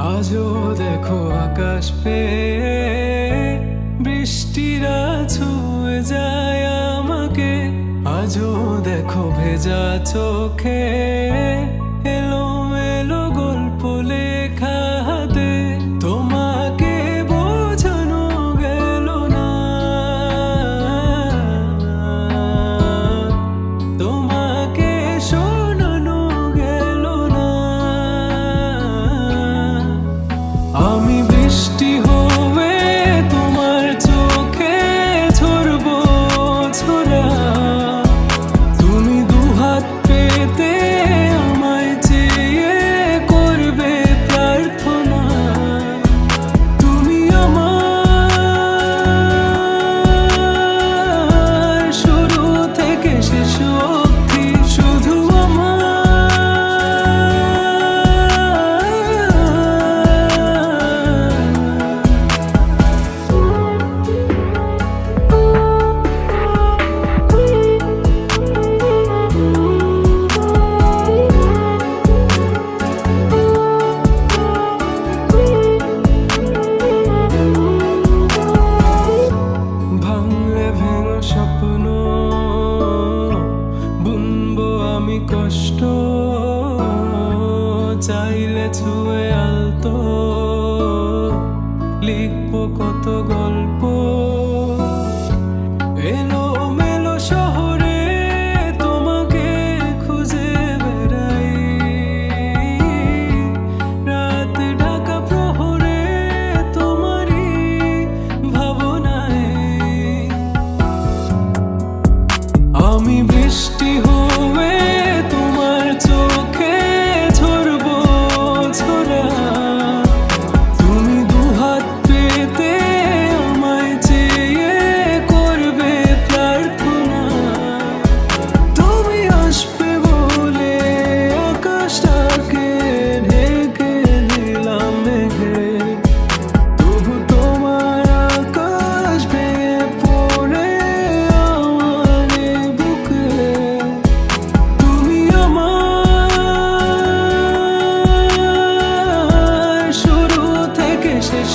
আজও দেখো আকাশ পেয়ে বৃষ্টিরা ছুঁয়ে যায় আমাকে। আজও দেখো ভেজা চোখে এলোমেলো গল্প লেখা হাতে। তোমাকে বোঝানো গেল না, তোমাকে শোনানো গেল না। আমি বৃষ্টি হয়ে তোমার চোখে ঝরবো ছোড়া। তুমি দুহাত পেতে আমায় চেয়ে করবে প্রার্থনা। তুমি আমার শুরু থেকে শেষ অবধি, শুধু স্বপ্ন বুনবো আমি কষ্ট, চাইলে ছুঁয়ে আলতো লিখবো কত গল্প। এলোমেলো শহরে তোমাকে খুঁজে বেড়াই, রাত ঢাকা প্রহরে তোমারই ভাবনায়। আমি বৃষ্টি হয়ে তোমার চোখে ঝরবো ছোড়া। তুমি দুহাত পেতে আমায় চেয়ে করবে প্রার্থনা। তুমি আসবে বলে আকাশটাকে ঢেকে দিলাম মেঘে, তবু তোমার আকাশ ভেঙে পড়ে আমার বুকে। তুমি আমার শুরু থেকে শেষ